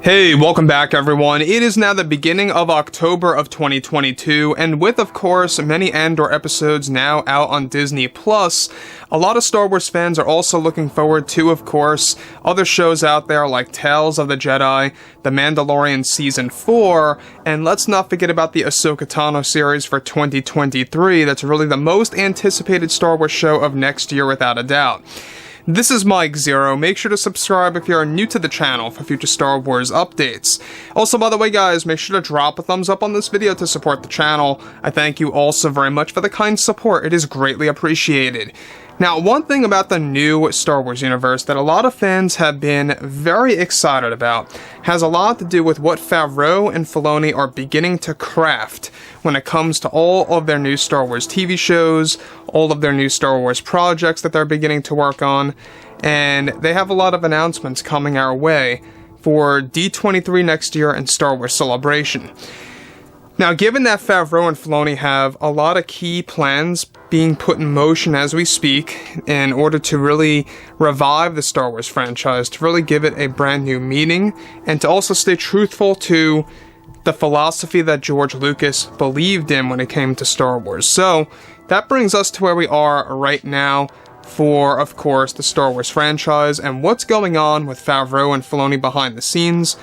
Hey, welcome back everyone. It is now the beginning of October of 2022, and with, of course, many Andor episodes now out on Disney+, a lot of Star Wars fans are also looking forward to, of course, other shows out there like Tales of the Jedi, The Mandalorian Season 4, and let's not forget about the Ahsoka Tano series for 2023. That's really the most anticipated Star Wars show of next year without a doubt. This is Mike Zero. Make sure to subscribe if you are new to the channel for future Star Wars updates. Also, by the way guys, make sure to drop a thumbs up on this video to support the channel. I thank you all so very much for the kind support. It is greatly appreciated. Now, one thing about the new Star Wars universe that a lot of fans have been very excited about has a lot to do with what Favreau and Filoni are beginning to craft when it comes to all of their new Star Wars TV shows, all of their new Star Wars projects that they're beginning to work on, and they have a lot of announcements coming our way for D23 next year and Star Wars Celebration. Now, given that Favreau and Filoni have a lot of key plans being put in motion as we speak in order to really revive the Star Wars franchise, to really give it a brand new meaning, and to also stay truthful to the philosophy that George Lucas believed in when it came to Star Wars. So, that brings us to where we are right now for, of course, the Star Wars franchise and what's going on with Favreau and Filoni behind the scenes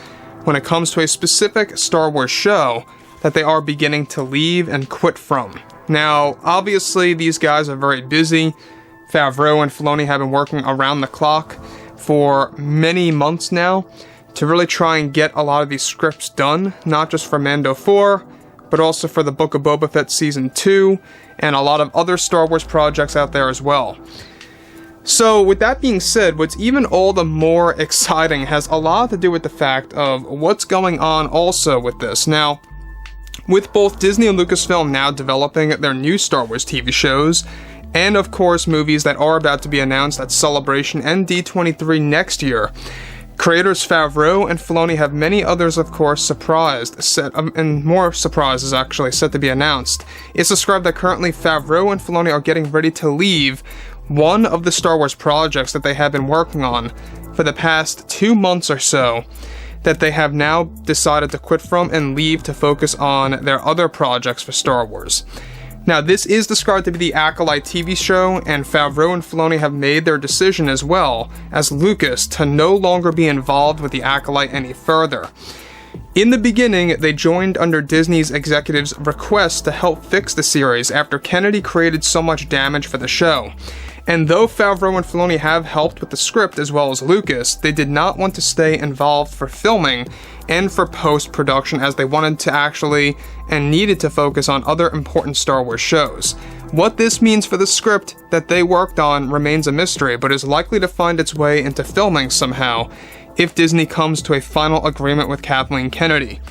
when it comes to a specific Star Wars show that they are beginning to leave and quit from. Now, obviously, these guys are very busy. Favreau and Filoni have been working around the clock for many months now to really try and get a lot of these scripts done, not just for Mando 4, but also for the Book of Boba Fett Season 2, and a lot of other Star Wars projects out there as well. So, with that being said, what's even all the more exciting has a lot to do with the fact of what's going on also with this. Now, with both Disney and Lucasfilm now developing their new Star Wars TV shows, and of course movies that are about to be announced at Celebration and D23 next year, creators Favreau and Filoni have many others, of course, and more surprises actually set to be announced. It's described that currently Favreau and Filoni are getting ready to leave one of the Star Wars projects that they have been working on for the past 2 months or so, that they have now decided to quit from and leave to focus on their other projects for Star Wars. Now, this is described to be the Acolyte TV show, and Favreau and Filoni have made their decision as well as Lucas to no longer be involved with the Acolyte any further. In the beginning, they joined under Disney's executives' request to help fix the series after Kennedy created so much damage for the show. And though Favreau and Filoni have helped with the script as well as Lucas, they did not want to stay involved for filming and for post-production, as they wanted to actually and needed to focus on other important Star Wars shows. What this means for the script that they worked on remains a mystery, but is likely to find its way into filming somehow if Disney comes to a final agreement with Kathleen Kennedy.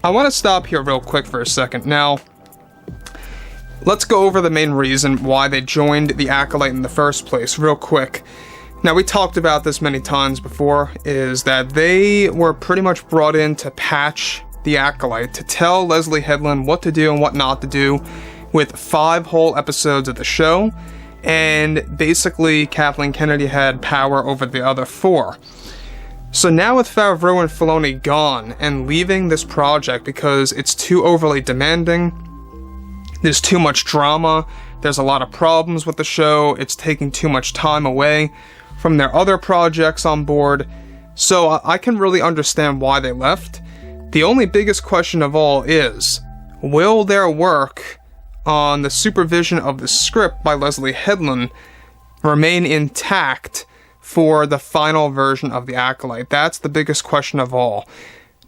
I want to stop here real quick for a second. Now, let's go over the main reason why they joined the Acolyte in the first place, real quick. Now, we talked about this many times before, is that they were pretty much brought in to patch the Acolyte, to tell Leslie Headland what to do and what not to do with 5 whole episodes of the show, and basically Kathleen Kennedy had power over the other 4. So now with Favreau and Filoni gone and leaving this project because it's too overly demanding, there's too much drama, there's a lot of problems with the show, it's taking too much time away from their other projects on board, so I can really understand why they left. The only biggest question of all is, will their work on the supervision of the script by Leslie Headland remain intact for the final version of the Acolyte? That's the biggest question of all.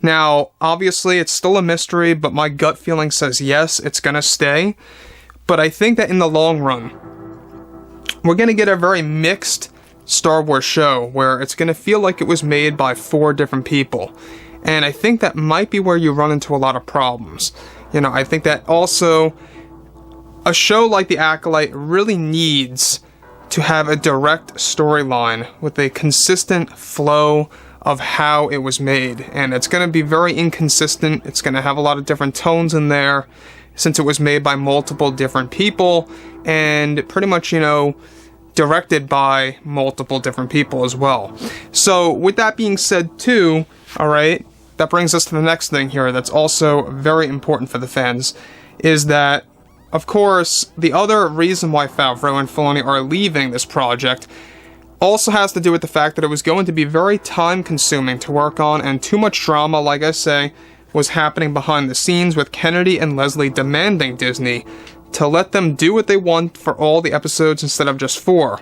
Now, obviously, it's still a mystery, but my gut feeling says yes, it's gonna stay. But I think that in the long run, we're gonna get a very mixed Star Wars show, where it's gonna feel like it was made by 4 different people. And I think that might be where you run into a lot of problems. You know, I think that also, a show like The Acolyte really needs to have a direct storyline with a consistent flow of how it was made, and it's going to be very inconsistent. It's going to have a lot of different tones in there, since it was made by multiple different people, and pretty much, you know, directed by multiple different people as well. So, with that being said too, alright, that brings us to the next thing here that's also very important for the fans, is that, of course, the other reason why Favreau and Filoni are leaving this project also has to do with the fact that it was going to be very time-consuming to work on, and too much drama, like I say, was happening behind the scenes, with Kennedy and Leslie demanding Disney to let them do what they want for all the episodes instead of just 4.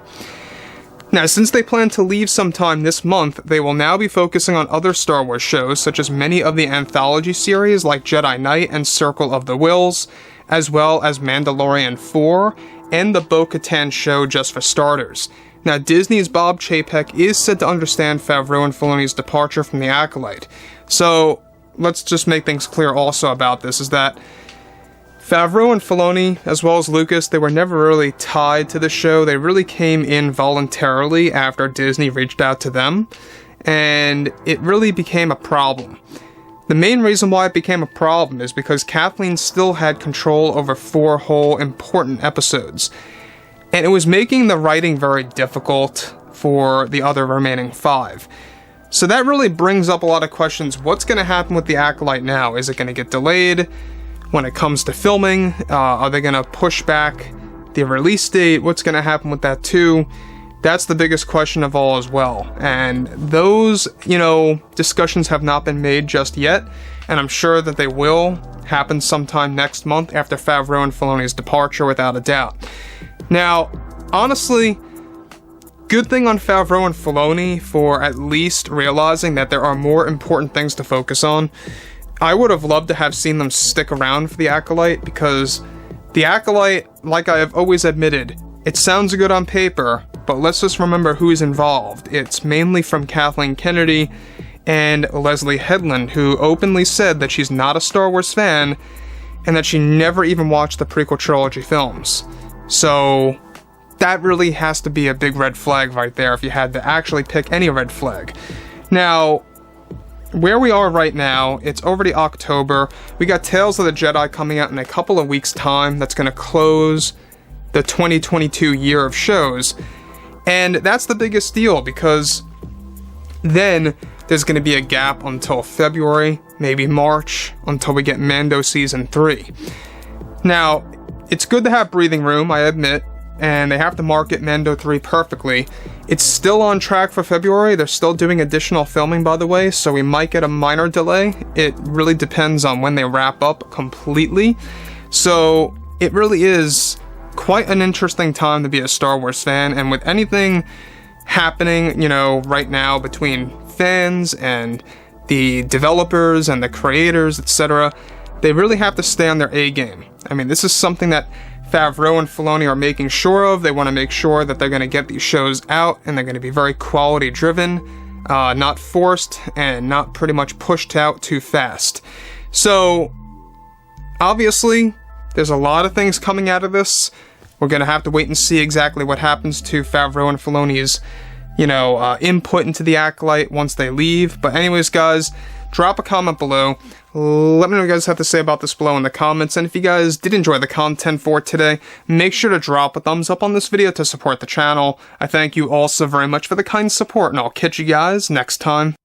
Now, since they plan to leave sometime this month, they will now be focusing on other Star Wars shows, such as many of the anthology series like Jedi Knight and Circle of the Wills, as well as Mandalorian 4, and the Bo-Katan show just for starters. Now, Disney's Bob Chapek is said to understand Favreau and Filoni's departure from The Acolyte. So, let's just make things clear also about this, is that Favreau and Filoni, as well as Lucas, they were never really tied to the show. They really came in voluntarily after Disney reached out to them, and it really became a problem. The main reason why it became a problem is because Kathleen still had control over 4 whole important episodes, and it was making the writing very difficult for the other remaining 5. So that really brings up a lot of questions. What's going to happen with The Acolyte now? Is it going to get delayed? When it comes to filming, are they going to push back the release date? What's going to happen with that too? That's the biggest question of all as well. And those, discussions have not been made just yet, and I'm sure that they will happen sometime next month after Favreau and Filoni's departure, without a doubt. Now, honestly, good thing on Favreau and Filoni for at least realizing that there are more important things to focus on. I would have loved to have seen them stick around for The Acolyte, because The Acolyte, like I have always admitted, it sounds good on paper, but let's just remember who's involved. It's mainly from Kathleen Kennedy and Leslie Headland, who openly said that she's not a Star Wars fan, and that she never even watched the prequel trilogy films. So that really has to be a big red flag right there, if you had to actually pick any red flag. Now, where we are right now, it's already October. We got Tales of the Jedi coming out in a couple of weeks' time. That's going to close the 2022 year of shows. And that's the biggest deal, because then there's going to be a gap until February, maybe March, until we get Mando Season 3. Now, it's good to have breathing room, I admit, and they have to market Mando 3 perfectly. It's still on track for February. They're still doing additional filming, by the way, so we might get a minor delay. It really depends on when they wrap up completely. So it really is quite an interesting time to be a Star Wars fan, and with anything happening, right now between fans and the developers and the creators, etc., they really have to stay on their A game. I mean, this is something that Favreau and Filoni are making sure of. They want to make sure that they're going to get these shows out, and they're going to be very quality driven, not forced, and not pretty much pushed out too fast. So, obviously, there's a lot of things coming out of this. We're going to have to wait and see exactly what happens to Favreau and Filoni's, input into The Acolyte once they leave. But anyways, guys, drop a comment below. Let me know what you guys have to say about this below in the comments, and if you guys did enjoy the content for today, make sure to drop a thumbs up on this video to support the channel. I thank you all so very much for the kind support, and I'll catch you guys next time.